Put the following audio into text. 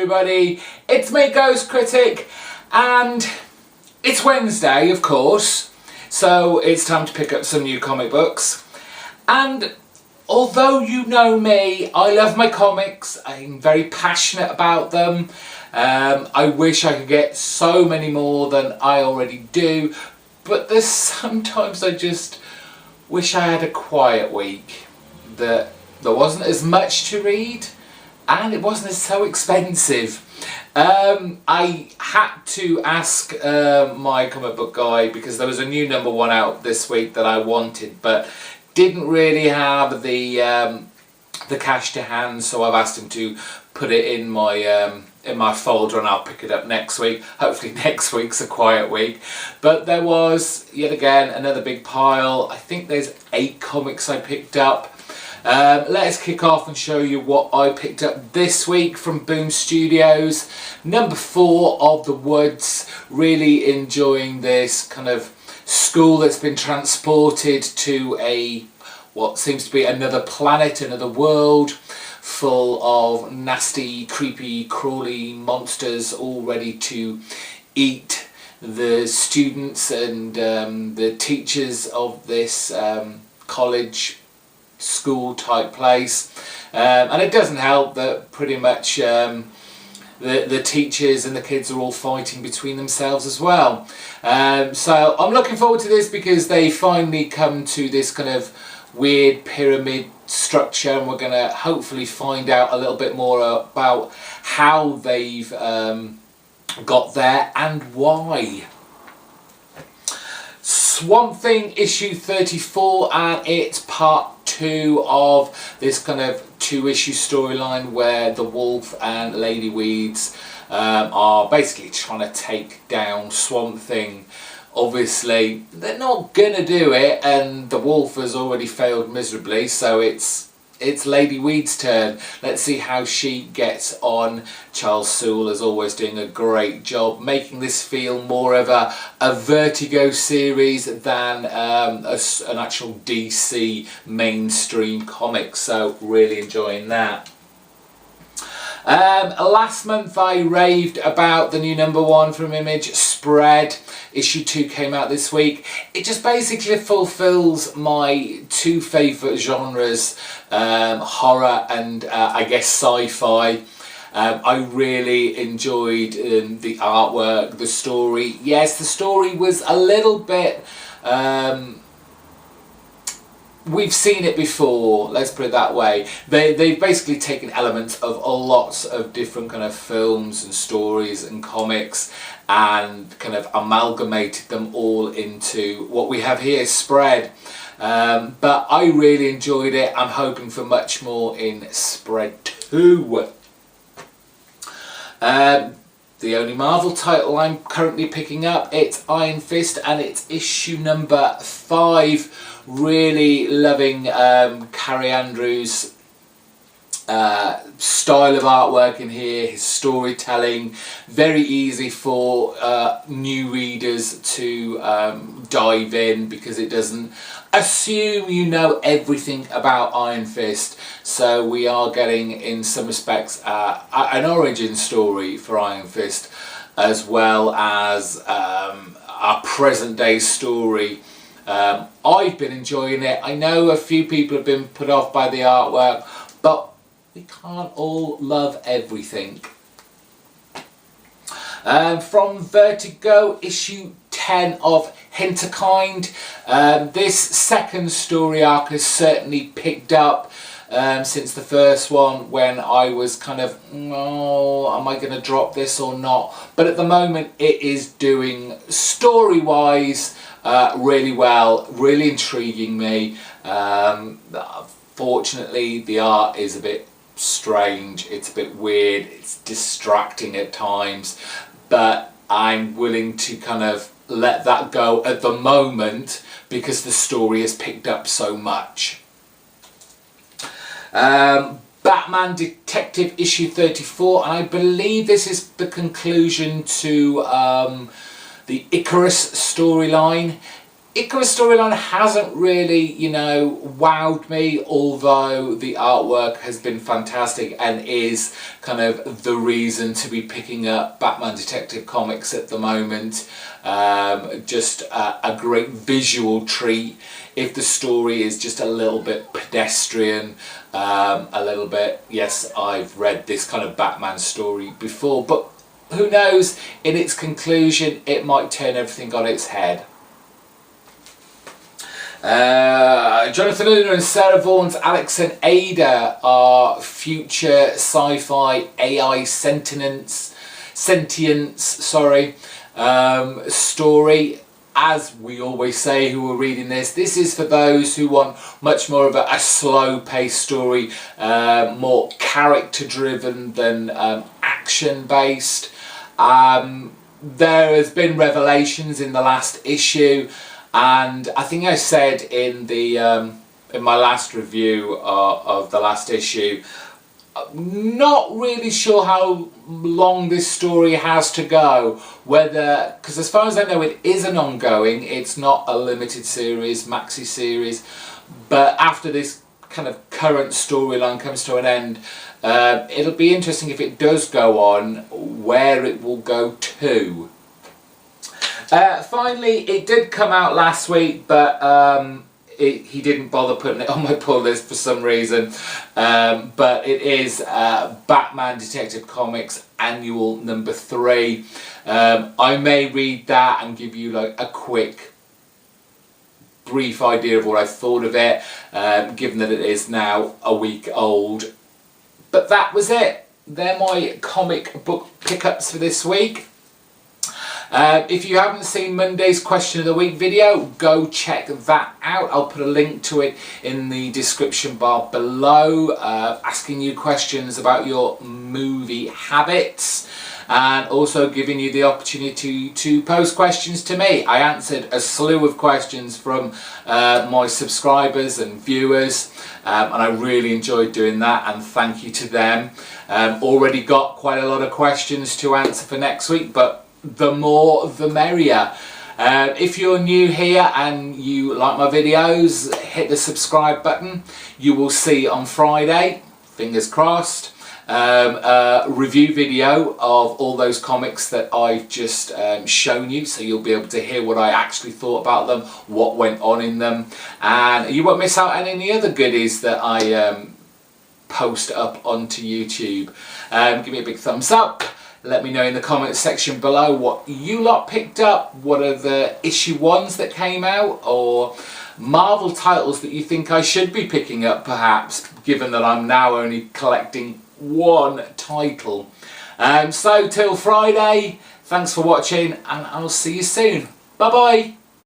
everybody, it's me, GhostCritic, and it's Wednesday, of course, so it's time to pick up some new comic books. And although you know me, I love my comics, I'm very passionate about them. I wish I could get so many more than I already do, but there's sometimes I just wish I had a quiet week, that there wasn't as much to read and it wasn't so expensive. I had to ask my comic book guy, because there was a new #1 out this week that I wanted but didn't really have the cash to hand, so I've asked him to put it in my folder and I'll pick it up next week. Hopefully next week's a quiet week. But there was yet again another big pile. I think there's 8 comics I picked up. Let's kick off and show you what I picked up this week from Boom Studios. #4 of The Woods. Really enjoying this kind of school that's been transported to what seems to be another planet, another world, full of nasty, creepy, crawly monsters all ready to eat the students and the teachers of this college school type place. And it doesn't help that pretty much the teachers and the kids are all fighting between themselves as well. So I'm looking forward to this because they finally come to this kind of weird pyramid structure, and we're going to hopefully find out a little bit more about how they've got there and why. Swamp Thing issue 34, and it's part 2 of this kind of 2-issue storyline where the Wolf and Lady Weeds are basically trying to take down Swamp Thing. Obviously they're not gonna do it, and the Wolf has already failed miserably, so it's Lady Weed's turn. Let's see how she gets on. Charles Soule, as always, doing a great job making this feel more of a Vertigo series than an actual DC mainstream comic, so really enjoying that. Last month I raved about the new #1 from Image, Spread. Issue 2 came out this week. It just basically fulfills my 2 favourite genres, horror and I guess sci-fi. I really enjoyed the artwork, the story. Yes, the story was a little bit... we've seen it before, let's put it that way. They've basically taken elements of lots of different kind of films and stories and comics and kind of amalgamated them all into what we have here, Spread. But I really enjoyed it. I'm hoping for much more in Spread 2. The only Marvel title I'm currently picking up, it's Iron Fist, and it's issue #5. Really loving Carrie Andrews' style of artwork in here, his storytelling. Very easy for new readers to dive in, because it doesn't assume you know everything about Iron Fist. So we are getting, in some respects, an origin story for Iron Fist, as well as a present day story. I've been enjoying it. I know a few people have been put off by the artwork, but we can't all love everything. From Vertigo, issue 10 of Hinterkind. This second story arc has certainly picked up since the first one, when I was kind of, oh, am I going to drop this or not? But at the moment it is doing, story-wise, really well, really intriguing me. Fortunately the art is a bit strange, it's a bit weird, it's distracting at times, but I'm willing to kind of let that go at the moment because the story has picked up so much. Batman Detective issue 34, and I believe this is the conclusion to the Icarus storyline. Icarus storyline hasn't really, you know, wowed me, although the artwork has been fantastic and is kind of the reason to be picking up Batman Detective Comics at the moment. Just a great visual treat. If the story is just a little bit pedestrian, a little bit, yes, I've read this kind of Batman story before, but who knows, in its conclusion it might turn everything on its head. Jonathan Luna and Sarah Vaughan's Alex and Ada are future sci-fi AI sentience, story. As we always say who are reading this is for those who want much more of a slow-paced story, more character-driven than action-based. There has been revelations in the last issue, and I think I said in the in my last review of the last issue, not really sure how long this story has to go, whether, because as far as I know it is an ongoing, it's not a limited series, maxi series, but after this kind of current storyline comes to an end, it'll be interesting if it does go on, where it will go to. Finally, it did come out last week, but he didn't bother putting it on my pull list for some reason. But it is Batman Detective Comics Annual number 3. I may read that and give you like a quick, brief idea of what I thought of it, given that it is now a week old. But that was it. They're my comic book pickups for this week. If you haven't seen Monday's Question of the Week video, go check that out. I'll put a link to it in the description bar below, asking you questions about your movie habits, and also giving you the opportunity to post questions to me. I answered a slew of questions from my subscribers and viewers, and I really enjoyed doing that, and thank you to them. Already got quite a lot of questions to answer for next week, but the more the merrier. If you're new here and you like my videos, hit the subscribe button. You will see on Friday, fingers crossed, a review video of all those comics that I've just shown you, so you'll be able to hear what I actually thought about them, what went on in them, and you won't miss out on any other goodies that I post up onto YouTube. Give me a big thumbs up. Let me know in the comments section below what you lot picked up, what are the issue 1s that came out, or Marvel titles that you think I should be picking up perhaps, given that I'm now only collecting 1 title. So till Friday, thanks for watching, and I'll see you soon. Bye bye.